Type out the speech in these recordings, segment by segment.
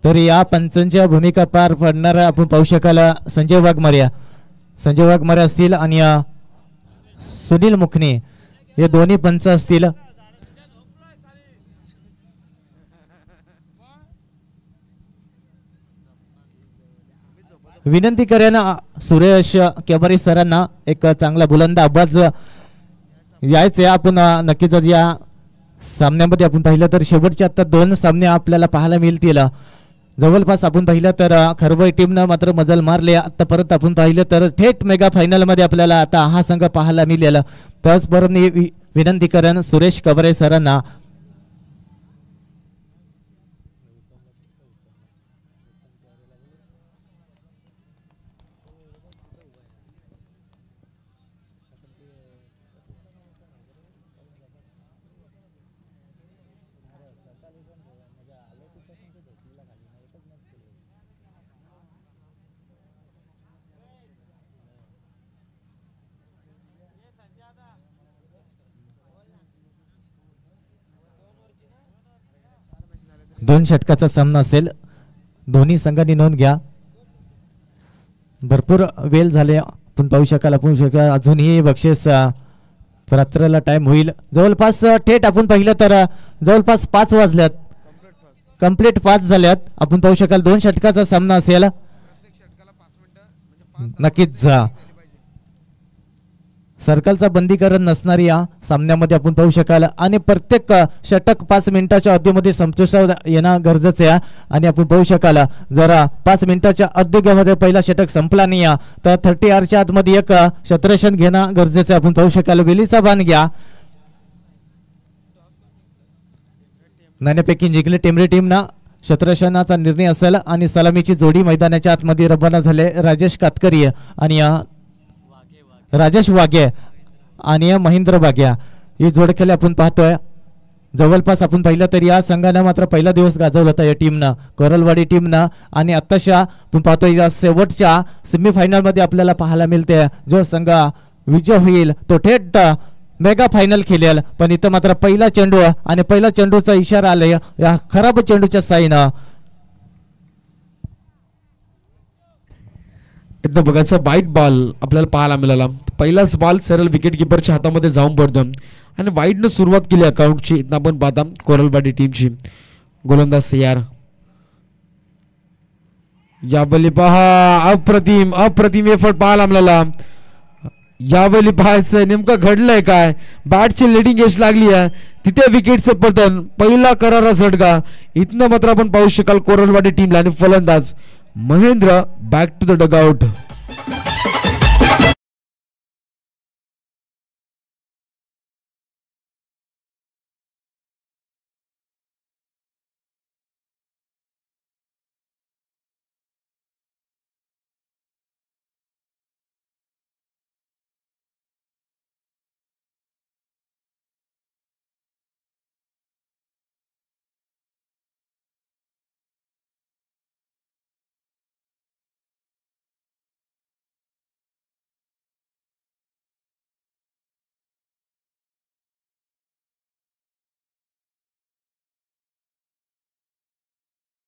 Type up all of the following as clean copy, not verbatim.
तर या पंचांच्या भूमिका पार पडणारा आपण पाहू शकाल संजय वाघमारे असतील आणि सुनील मुखणे हे दोन्ही पंच असतील. विनंती करेन सुरेश केबारी सरांना एक चांगला बुलंद आवाज यायचे. आपण नक्कीच या सामन्यामध्ये आपण पाहिलं तर शेवटचे आता 2 सामने आपल्याला पाहायला मिळतील. जवळपास आपण पाहिलं तर खरवई टीमनं मात्र मजल मारले. आता परत आपण पाहिलं तर थेट मेगा फायनल मध्ये आपल्याला आता हा संघ पाहायला मिळेल. त्याचबरोबर विनंती करेन सुरेश केबारी सरांना दोन षटकाचा सामना असेल. दोन्ही संघांनी नोंद घ्या. भरपूर वेळ झाले आपण पाहू शकाल अजूनही बक्षीस रात्रीला टाइम होईल. जवळपास थेट आपण पाहिलं तर जवळपास 5 वाजल्यात. कंप्लीट 5 झाल्यात. आपण पाहू शकाल 2 षटकाचा सामना असेल. नक्कीच जा सर्कलचा बंदीकरण नसणारी या सामन्यामध्ये आपण पाहू शकाल आणि प्रत्येक षटक 5 मिनिटाच्या अवधीमध्ये संतोषावर येणं गरजेचं आहे. आणि आपण पाहू शकाल जरा 5 मिनिटाच्या अवधीमध्ये पहिला षटक संपला नाही तर 30 आरच्या आतमध्ये एक क्षेत्ररक्षण घेणं गरजेचं आहे. आपण पाहू शकाल वेलीचा बाण घ्या. नाणेफेकी जिंकले टेंबरी टीमना. क्षेत्ररक्षणाचा निर्णय असेल आणि सलामीची जोडी मैदानाच्या आतमध्ये रवाना झाले. राजेश कातकरी आणि राजेश वाघे आणि महेंद्र वाघ्या ही जोडखेल आपण पाहतोय. जवळपास आपण पाहिलं तर या संघानं मात्र पहिला दिवस गाजवला होता या टीमनं, कोरलवाडी टीमनं. आणि आत्ताशा आपण पाहतोय या शेवटच्या सेमीफायनल मध्ये आपल्याला पाहायला मिळते जो संघ विजय होईल तो थेट मेगा फायनल खेळेल. पण इथं मात्र पहिला चेंडू आणि पहिला चेंडूचा इशारा आलाय या खराब चेंडूच्या साईनं. एकदा बघायचं वाईट बॉल आपल्याला पाहायला मिळाला. पहिलाच बॉल सरळ विकेट किपरच्या हातामध्ये जाऊन पडतो आणि वाईटनं सुरुवात केली अकाउंटची. इथं आपण पाहता कोरलवाडी टीमची गोलंदाज सयार. यावेळी पहा अप्रतिम एफर्ट पाहायला मिळाला. यावेळी पाहायचं नेमकं घडलंय काय. बॅटची लिडिंग एज लागली आहे तिथे विकेटचं पतन. पहिला करारा झटका इथनं मात्र आपण पाहू शकाल कोरलवाडी टीमला. आणि फलंदाज Mahendra back to the dugout.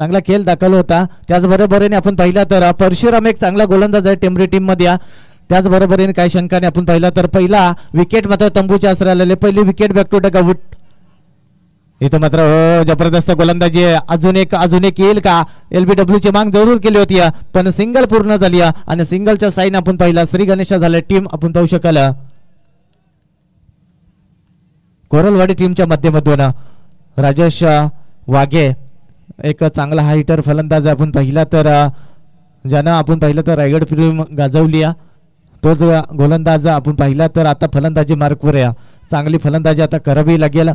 चांगला खेळ दाखवला होता. त्याचबरोबरीने आपण पाहिलं तर परशुराम एक चांगला गोलंदाज आहे टेंबरी टीम मध्ये. त्याचबरोबरीने काही शंकाने आपण पाहिलं तर पहिला विकेट मात्र तंबूच्या आसरा आलेले. पहिली विकेट बॅक टू डगआउट. इथं मात्र जबरदस्त गोलंदाजी अजून एक येईल का. LBW ची माग जरूर केली होती पण सिंगल पूर्ण झाली आणि सिंगलच्या साईन आपण पाहिला श्री गणेशा झाले टीम आपण पाहू शकाल. कोरलवाडी टीमच्या माध्यमातून राजेश वाघे एक चांगला हायटर फलंदाज आपण पाहिला तर ज्यानं आपण पाहिलं तर रायगड फिल्म गाजवली तोच गोलंदाज आपण पाहिला तर आता फलंदाजी मार्कवर आहे. चांगली फलंदाजी आता करावी लागेल.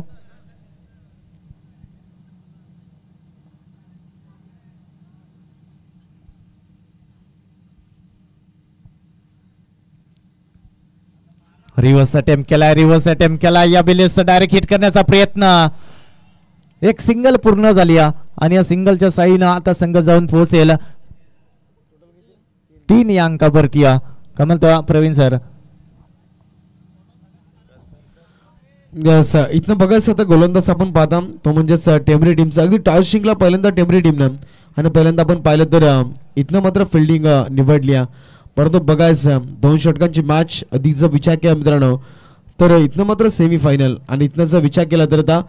रिव्हर्स अटेम्प्ट केला या बिलेस डायरेक्ट हिट करण्याचा प्रयत्न. एक सिंगल पूर्ण झाली आणि या सिंगलच्या साईनं आता संघ जाऊन पोहोचेल 3 या अंकावरती. कमल तो प्रवीण सर. इथनं बघायचं आता गोलंदाज आपण पाहता तो म्हणजेच टेंबरी टीमचा. अगदी टॉस जिंकला पहिल्यांदा टेंबरी टीमनं आणि पहिल्यांदा आपण पाहिलं तर इथनं मात्र फिल्डिंग निवडली आहे. परंतु बघायचं 2 षटकांची मॅच अधिक जर विचार केला मित्रांनो तर इथनं मात्र सेमीफायनल आणि इथनं जर विचार केला तर आता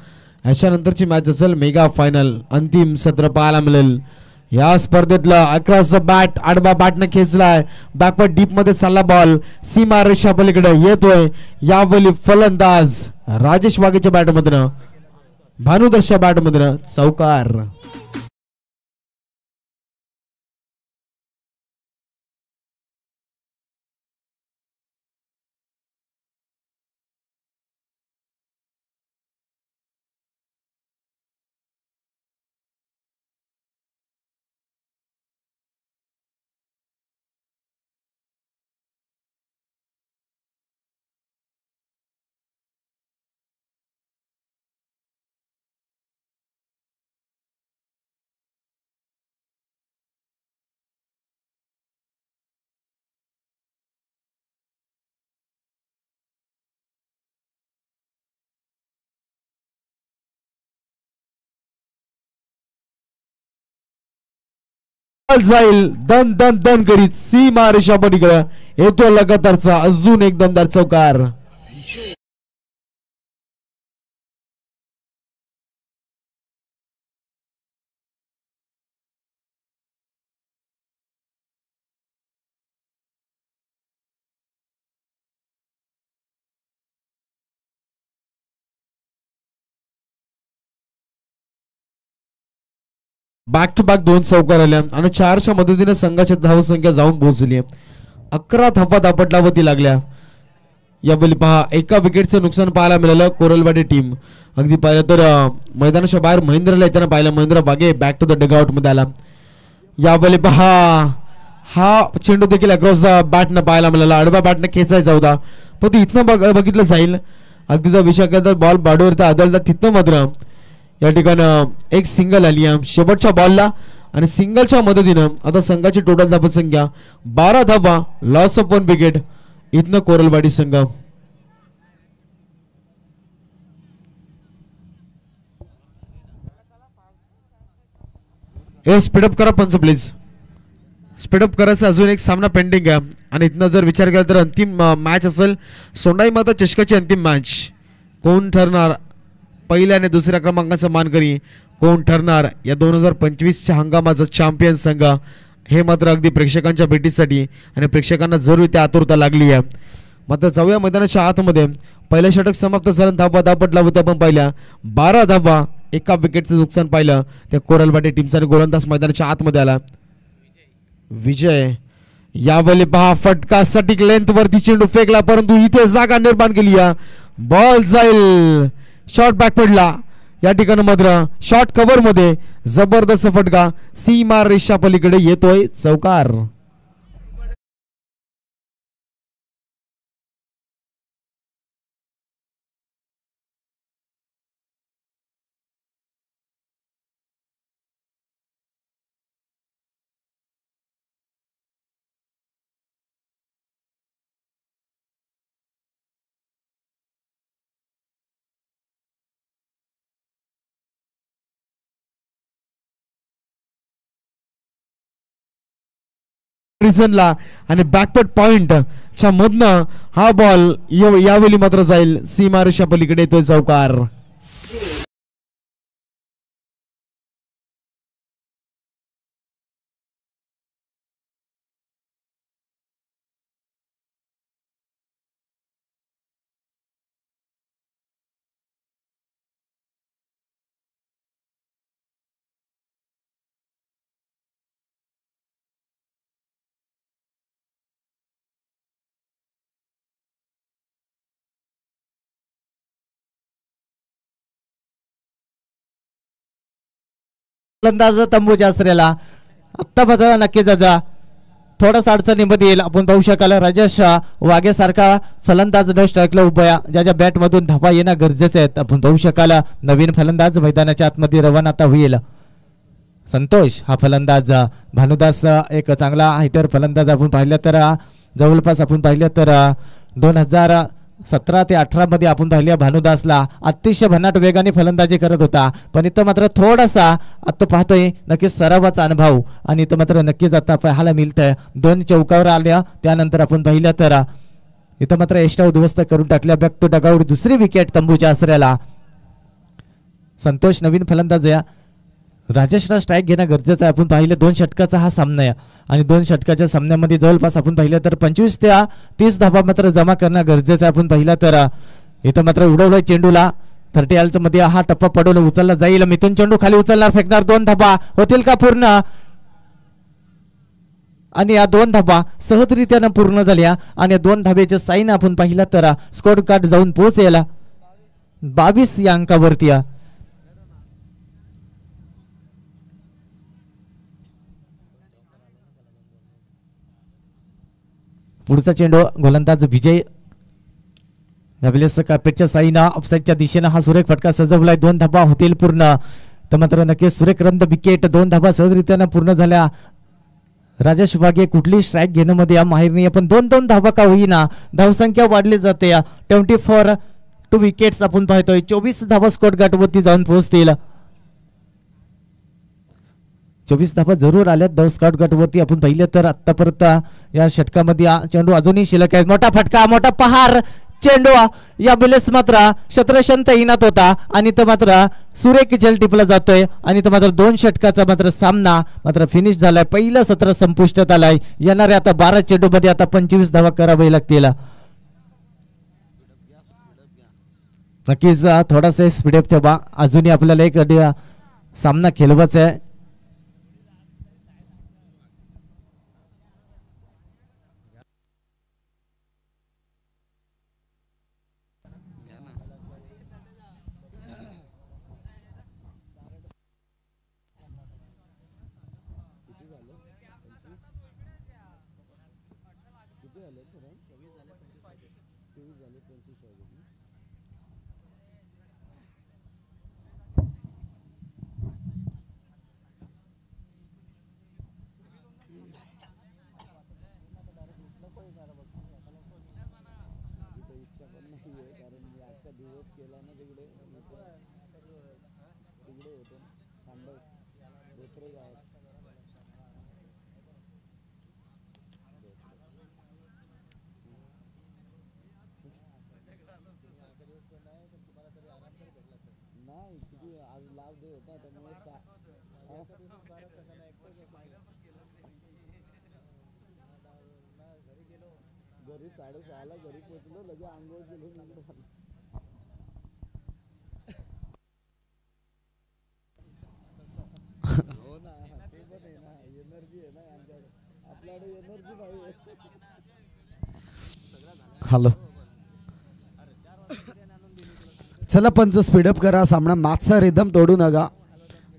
ह्याच्यानंतरची मॅच असेल मेगा फायनल, अंतिम सत्र पाहायला मिळेल. या स्पर्धेतला अक्रॉस द बॅट आडवा बॅटने खेचलाय, बॅकवर्ड डीप मध्ये चालला बॉल, सीमा रेषा पलीकडे येतोय. यावेळी फलंदाज राजेश वाघेच्या बॅटमधनं, भानुदासच्या बॅटमधनं चौकार. जाईल दन दन दन करीत सीमा रेषा पलीकडे येतो लगातारचा अजून एक दमदार चौकार. बॅक टू बॅक 2 चौकार आल्या आणि 4च्या मदतीने संघाची धावसंख्या जाऊन पोहोचली. 11 धावा दापटलावती लागल्या. यावेळी पहा एका विकेटचं नुकसान पाहायला मिळालं कोरलवाडी टीम. अगदी पाहिलं तर मैदानाच्या बाहेर महेंद्रला येताना पाहिलं, महेंद्र बागे बॅक टू द डगआउट मध्ये आला. यावेळी पहा हा चेंडू देखील अक्रॉस द बॅटनं पाहायला मिळाला, आडव्या बॅटनं खेचायचा होता पण इथनं बघितलं जाईल. अगदी जर विचार केला तर बॉल बॉडीवरती आदळला, तिथनं मात्र या ठिकाणी एक सिंगल आली शेवटच्या बॉलला आणि सिंगलच्या मदतीनं आता संघाची टोटल धावसंख्या 12 धावा, लॉस ऑफ 1 विकेट. इथनं कोरलवाडी संघ स्पीडअप करा पंच प्लीज, स्पीडअप करायचा. अजून एक सामना पेंडिंग आहे आणि इथनं जर विचार केला तर अंतिम मॅच असेल सोंडाई माता चषकाची अंतिम मॅच. कोण ठरणार पहिल्या आणि दुसऱ्या क्रमांकाचा मानकरी, कोण ठरणार या 2025च्या हंगामाचा चॅम्पियन संघ, हे मात्र अगदी प्रेक्षकांच्या भेटीसाठी आणि प्रेक्षकांना जरूर त्या आतुरता लागली आहे. मात्र जाऊया मैदानाच्या आतमध्ये. पहिलं षटक समाप्त झालं, धावा दापटला होत्या आपण पाहिल्या 12 धावा, एका विकेटचं नुकसान पाहिलं त्या कोरलवाडी टीमचा आणि गोलंदाज मैदानाच्या आतमध्ये आला विजय. यावेळी पहा फटका सटीक लेंथ वरती चेंडू फेकला परंतु इथे जागा निर्माण केली. बॉल जाईल शॉर्ट बॅक पडला. या ठिकाणी मात्र शॉर्ट कव्हर मध्ये जबरदस्त फटका, सीमा रेषा पलीकडे येतोय चौकार. आणि बॅकवर्ड पॉइंट च्या मधनं हा बॉल यावेळी मात्र जाईल सीमा रेषा पलीकडे येतोय चौकार. फलंदाज तंबू जासरेला आत्ता बदला नक्कीच जा थोडासा अडचणीमध्ये येईल. आपण पाहू शकाल राजेश वाघे सारखा फलंदाज न स्ट्राईकला उभ्या ज्याच्या बॅट मधून धावा येणं गरजेचे आहेत. आपण पाहू शकाल नवीन फलंदाज मैदानाच्या आतमध्ये रवाना आता होईल. संतोष हा फलंदाज, भानुदास एक चांगला हायटर फलंदाज. आपण पाहिलं तर जवळपास आपण पाहिलं तर 17 ते 18 मध्ये आपण पाहिल्या भानुदासला अतिशय भन्नाट वेगाने फलंदाजी करत होता, पण इथं मात्र थोडासा आता पाहतोय नक्कीच सरावाचा अनुभव आणि इथं मात्र नक्कीच आता पाहायला मिळतंय 2 चौकावर आल्या. त्यानंतर आपण पाहिलं तर इथं मात्र एक्स्ट्रा उद्ध्वस्त करून टाकल्या. बॅक टू डगआउट, दुसरी विकेट तंबूच्या आसऱ्याला. संतोष नवीन फलंदाज आहे. राजेशला स्ट्राईक घेणं गरजेचं आहे. आपण पाहिलं 2 षटकाचा हा सामना आहे आणि 2 षटकाच्या सामन्यामध्ये जवळपास आपण पाहिलं तर 25 ते 30 धावा मात्र जमा करणं गरजेचं आहे. आपण पाहिलं तर इथं मात्र उडवलंय चेंडूला 30 मध्ये हा टप्पा पडून उचलला जाईल. मिथून चेंडू खाली उचलणार, फेकणार. 2 धावा होतील का पूर्ण? आणि या 2 धावा सहजरित्यानं पूर्ण झाल्या आणि 2 धाब्याचे साईन आपण पाहिलं तर स्कोर कार्ड जाऊन पोहोचेल 22 या अंकावरती. पुढचा चेंडू गोलंदाज विजय कार्पेटच्या साईनं ऑफसाईडच्या दिशेनं हा सुरेख फटका सजवलाय. 2 धाबा होतील पूर्ण. तर मात्र नक्कीच सुरेख रंद विकेट. 2 धाबा सहजरित्यानं पूर्ण झाल्या. राजेश वाघे कुठली स्ट्राईक घेणं मध्ये माहिर नाही, पण 2-2 धाबा का होईना धावसंख्या वाढली जाते. 24 टू विकेट्स आपण पाहतोय. 24 धाबा स्कोर गाठवरती जाऊन पोहोचतील. 24 धाबा जरूर आल्यात धाव स्कॉट गटवरती. आपण पाहिलं तर आतापर्यंत या षटकामध्ये चेंडू अजूनही शिल्लक आहे. मोठा फटका, मोठा पहार चेंडू या बेलेस मात्र क्षेत्रशन तैनात होता आणि तो मात्र सुरेख झेल टिपला जातोय आणि तो मात्र 2 षटकाचा मात्र सामना मात्र फिनिश झालाय. पहिलं सत्र संपुष्टात आलाय. येणाऱ्या आता 12 चेंडू मध्ये आता 25 धावा करावे लागतील. नक्कीच थोडासा स्पीडअप ठेवा. अजूनही आपल्याला एक सामना खेळवायचा आहे. घरी 6:30 घरी पोहोचलो, लगे आंघोळ केली. हो ना, ते पण आहे ना, एनर्जी आहे ना आमच्याकडे. आपल्याकडे एनर्जी नाही. हॅलो, चला पंच स्पीडअप करा. सामना मॅचचा रिदम तोडू नका.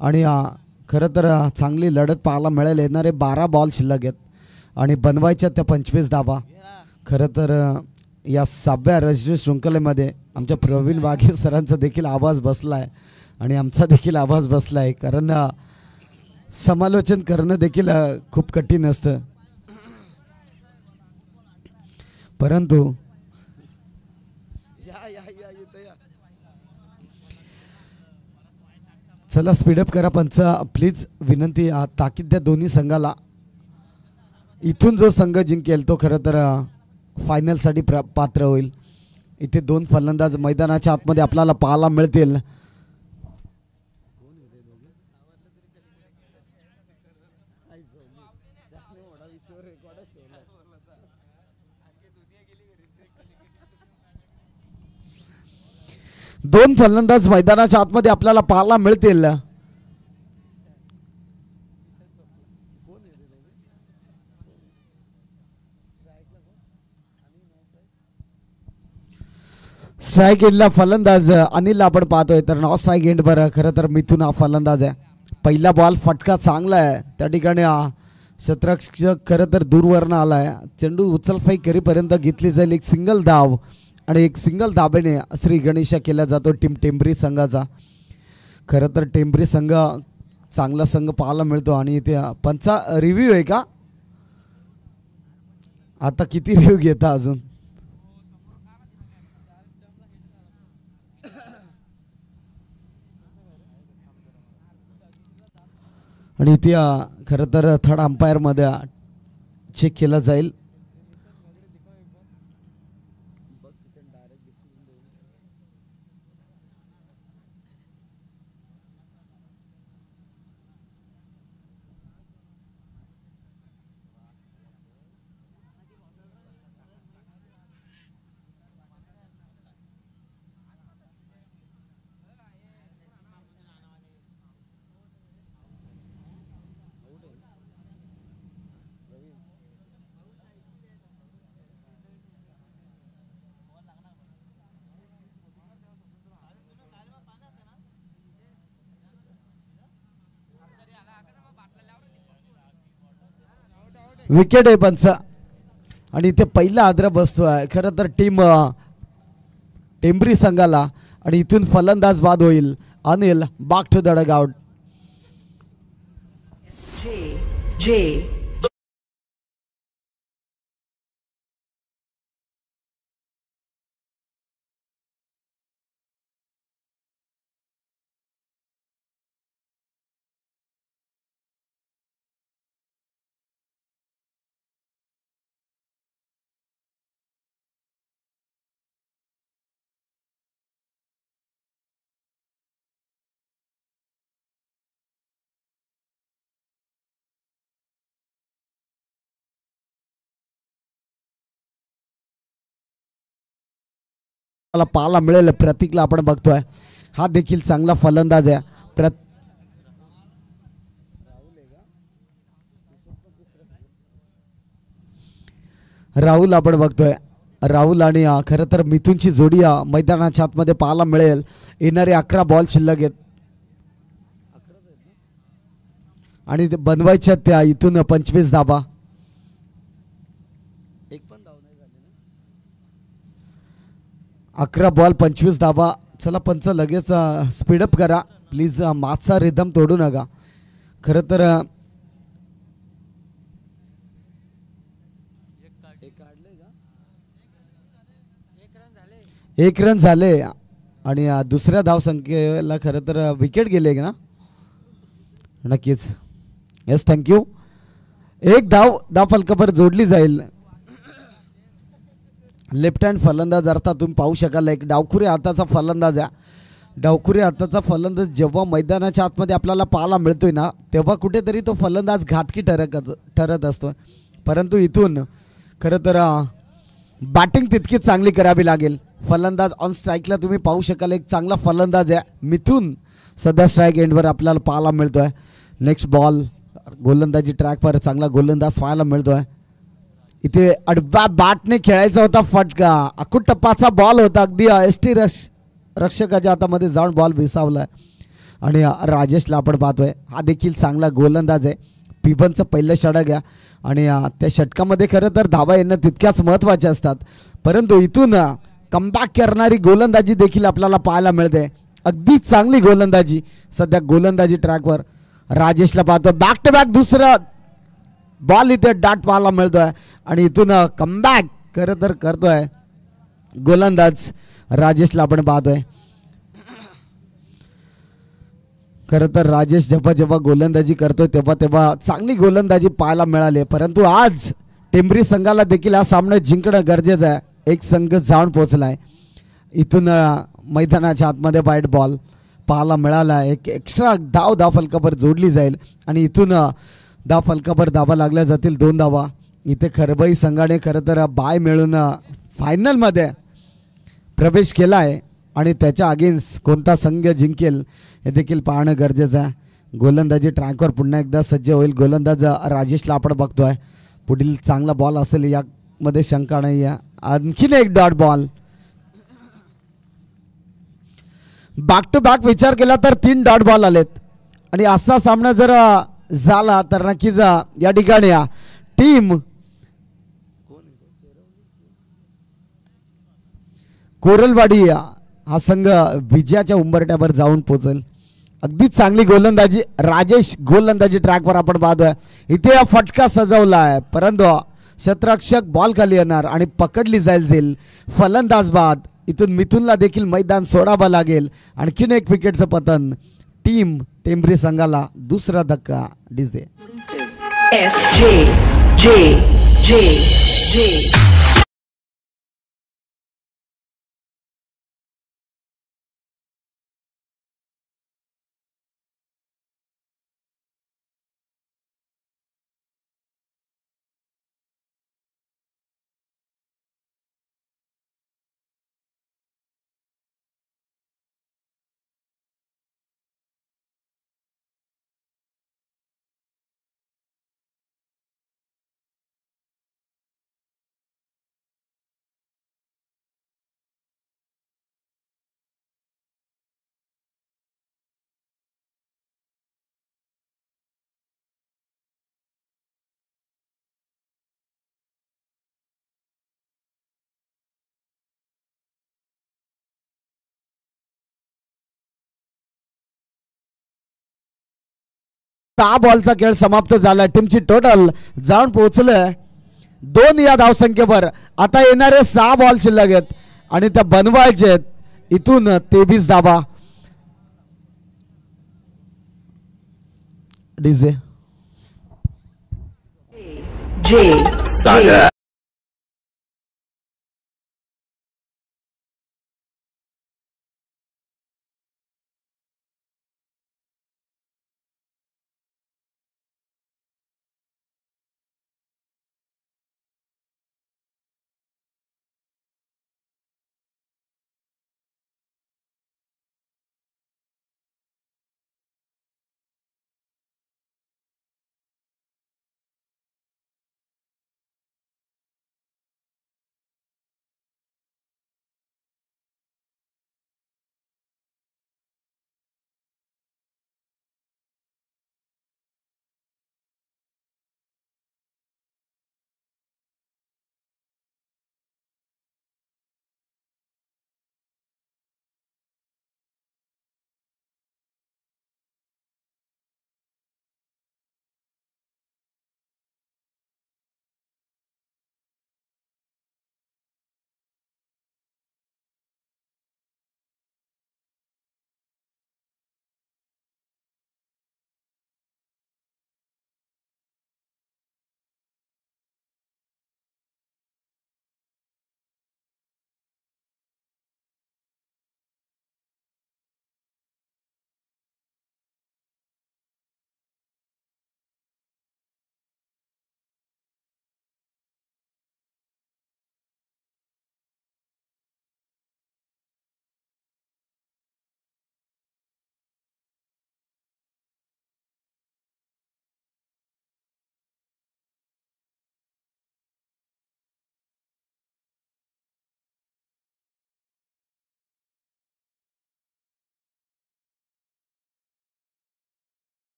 आणि खरं तर चांगली लढत पाहायला मिळेल. येणारे 12 बॉल शिल्लक आहेत आणि बनवायच्या त्या 25 धावा. खरं तर या 7व्या राष्ट्रीय शृंखलेमध्ये आमच्या प्रवीण वाघे सरांचा देखील आवाज बसला आहे आणि आमचा देखील आवाज बसला आहे. कारण समालोचन करणं देखील खूप कठीण असतं, परंतु चला स्पीडअप करा पंच प्लीज, विनंती. ताकीद द्या दोन्ही संघाला. इथून जो संघ जिंकेल तो खरं तर फायनलसाठी पात्र होईल. इथे 2 फलंदाज मैदानाच्या आतमध्ये आपल्याला पाहायला मिळतील. दोन फलंदाज मैदानाच्या आतमध्ये आपल्याला पाहायला मिळतील. स्ट्राईक एंडला फलंदाज अनिल आपण पाहतोय, तर नॉन स्ट्राईक एंड बरं खरं तर मिथून हा फलंदाज आहे. पहिला बॉल फटका चांगला आहे, त्या ठिकाणी क्षेत्ररक्षक खरं तर दूरवरनं आला आहे. चेंडू उचलफाई करीपर्यंत घेतली जाईल एक सिंगल धाव आणि एक सिंगल धाबेने श्री गणेशा केला जातो टीम टेंभरी संघाचा. खरं तर टेंभरी संघ चांगला संघ पाहायला मिळतो. आणि इथे पंचा रिव्ह्यू आहे का? आता किती रिव्ह्यू घेता अजून? आणि इथे खरं तर थर्ड अंपायरमध्ये चेक केलं जाईल. विकेट आहे पंच आणि इथे पहिला आदर बसतो आहे खरं तर टेंबरी संघाला. आणि इथून फलंदाज बाद होईल Anil. Back to the dugout. मला पाहायला मिळेल प्रतीकला आपण बघतोय. हा देखील चांगला फलंदाज आहे. राहुल आपण बघतोय. राहुल आणि खरं तर मिथुनची जोडी मैदानाच्या आतमध्ये पाहायला मिळेल. येणारे 11 बॉल शिल्लक आहेत आणि बनवायच्या त्या इथून 25 धाबा. 11 बॉल 25 धाबा. चला पंच लगेच स्पीडअप करा प्लीज. मागचा रिदम तोडू नका. खरं तर एक रन झाले आणि दुसऱ्या धावसंख्येला खरं तर विकेट गेले ना. नक्कीच येस थँक्यू. एक धाव फलकावर जोडली जाईल. लेफ्ट हँड फलंदाज अर्थात तुम्ही पाहू शकाल एक डावखुरे हाताचा फलंदाज आहे. डावखुरे हाताचा फलंदाज जेव्हा मैदानाच्या आतमध्ये आपल्याला पाहायला मिळतोय ना तेव्हा कुठेतरी तो फलंदाज घातकी ठरत असतो. परंतु इथून खरं तर बॅटिंग तितकीच चांगली करावी लागेल. फलंदाज ऑन स्ट्राईकला तुम्ही पाहू शकाल एक चांगला फलंदाज आहे मिथून. सध्या स्ट्राईक एंडवर आपल्याला पाहायला मिळतोय. नेक्स्ट बॉल गोलंदाजी ट्रॅकवर चांगला गोलंदाज पाहायला मिळतोय. इथे अडबा बॅटने खेळायचा होता फटका. अकुटप्पाचा बॉल होता अगदी एसटी रक्षकाच्या हातामध्ये जाऊन बॉल विसावलाय. आणि राजेशला आपण पाहतोय हा देखील चांगला गोलंदाज आहे. पिबनचं पहिलं षटक आहे आणि त्या षटकामध्ये खरं तर धावा येणं तितक्याच महत्त्वाचे असतात. परंतु इथून कमबॅक करणारी गोलंदाजी देखील आपल्याला पाहायला मिळते. अगदी चांगली गोलंदाजी सध्या गोलंदाजी ट्रॅकवर. राजेशला पाहतोय बॅक टू बॅक दुसरा बॉल इथे डाट पाहायला मिळतोय आणि इथून कमबॅक खरं तर करतोय गोलंदाज राजेशला आपण पाहतोय. खरं तर राजेश जेव्हा गोलंदाजी करतोय तेव्हा चांगली गोलंदाजी पाहायला मिळाली. परंतु आज टेंबरी संघाला देखील हा सामना जिंकणं गरजेचं आहे. एक संघ जाऊन पोहोचलाय. इथून मैदानाच्या आतमध्ये वाईट बॉल पाहायला मिळाला. एक एक्स्ट्रा धाव फलकावर जोडली जाईल आणि इथून धाव फलकावर धावा लागल्या जातील 2 धावा. इथे खरबई संघाने खरं तर बाय मिळून फायनलमध्ये प्रवेश केला आहे आणि त्याच्या अगेन्स्ट कोणता संघ जिंकेल हे देखील पाहणं गरजेचं आहे. गोलंदाजी ट्रॅकवर पुन्हा एकदा सज्ज होईल. गोलंदाज राजेशला आपण बघतोय. पुढील चांगला बॉल असेल यामध्ये शंका नाही आहे. आणखीन एक dot ball. Back to back विचार केला तर 3 डॉट बॉल आलेत आणि असा सामना जर झाला तर नक्कीच या ठिकाणी टीम कोरलवाडी हा संघ विजयाच्या उंबरठ्यावर जाऊन पोहोचेल. अगदी चांगली गोलंदाजी राजेश गोलंदाजी ट्रॅकवर आपण पाहतोय. इथे फटका सजवला आहे परंतु क्षेत्ररक्षक बॉल खाली येणार आणि पकडली जाईल. फलंदाज बाद. इथून मिथुनला देखील मैदान सोडावं लागेल. आणखीन एक विकेटचं पतन. टीम टेंभरी संघाला दुसरा धक्का डीजे. सहा बॉलचा खेळ समाप्त झाला. टीमची टोटल जाऊन पोहोचलं 2 या धावसंख्येवर. आता येणारे 6 बॉल शिल्लक आहेत आणि त्या बनवायचे आहेत. इथून 23 धावा. डीजे सागर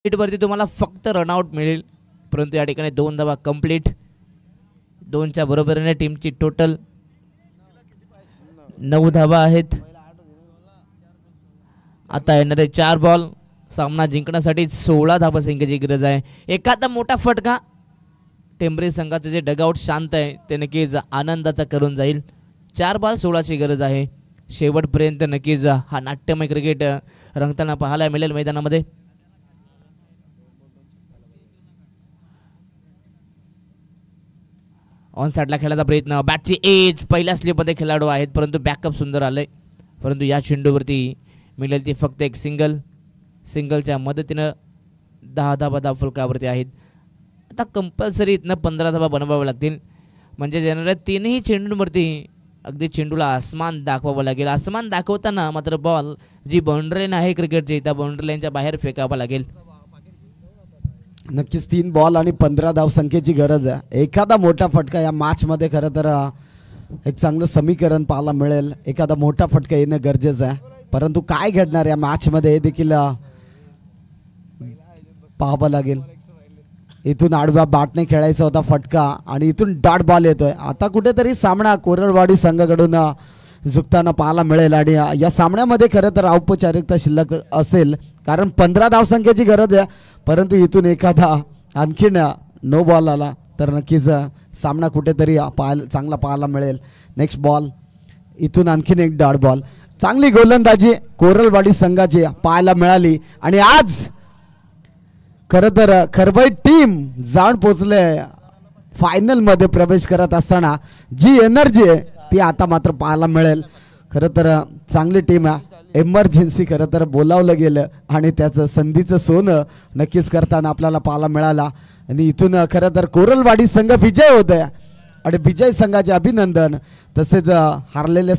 वरती तुम्हाला फक्त रनआउट मिळेल, परंतु या ठिकाणी 2 धावा कंप्लीट. 2च्या बरोबरीने टीमची टोटल 9 धावा आहेत. आता येणारे 4 बॉल सामना जिंकण्यासाठी 16 धावसंख्येची गरज आहे. एखादा मोठा फटका टेंबरी संघाचं जे डगआउट शांत आहे ते नक्कीच आनंदाचा करून जाईल. 4 बॉल 16ची गरज आहे. शेवटपर्यंत नक्कीच हा नाट्यमय क्रिकेट रंगताना पाहायला मिळेल मैदानामध्ये. ऑन साईडला खेळायचा प्रयत्न, बॅटची एज, पहिल्या स्लिपमध्ये खेळाडू आहेत परंतु बॅकअप सुंदर आलंय. परंतु या चेंडूवरती मिळेल ती फक्त एक सिंगलच्या मदतीनं 10 धावा फलकावरती आहेत. आता कंपल्सरी इथनं 15 धावा बनवाव्या लागतील. म्हणजे जनरल तीनही चेंडूंवरती अगदी चेंडूला आसमान दाखवावं लागेल. आसमान दाखवताना मात्र बॉल जी बाउंड्री लाईन आहे क्रिकेटची त्या बाउंड्री लाईनच्या बाहेर फेकावा लागेल. नक्कीच 3 बॉल आणि 15 धावसंख्येची गरज आहे. एखादा मोठा फटका या मॅचमध्ये खरं तर एक चांगलं समीकरण पाहायला मिळेल. एखादा मोठा फटका येणं गरजेचं आहे. परंतु काय घडणार या मॅचमध्ये हे देखील पाहावं लागेल. इथून आडव्या बॅटने खेळायचा होता फटका आणि इथून डॉट बॉल येतोय. आता कुठेतरी सामना कोरळवाडी संघाकडून झुकताना पाहायला मिळेल आणि या सामन्यामध्ये खरं तर औपचारिकता शिल्लक असेल कारण 15 धावसंख्येची गरज आहे. परंतु इथून एखादा आणखीन नो बॉल आला तर नक्कीच सामना कुठेतरी चांगला पाहायला मिळेल. नेक्स्ट बॉल, इथून आणखीन एक डॉट बॉल. चांगली गोलंदाजी कोरळवाडी संघाची पाहायला मिळाली आणि आज खरं तर खरबाई टीम जाऊन पोचले फायनलमध्ये प्रवेश करत असताना जी एनर्जी आहे ती आता मात्र पाहायला मिळेल. खरं तर चांगली टीम आहे. एमर्जन्सी खरं तर बोलावलं गेलं आणि त्याचं संधीचं सोनं नक्कीच करताना आपल्याला पाहायला मिळाला. आणि इथून खरं तर कोरळवाडी संघ विजय होत आहे आणि विजय संघाचे अभिनंदन. तसेच हारलेले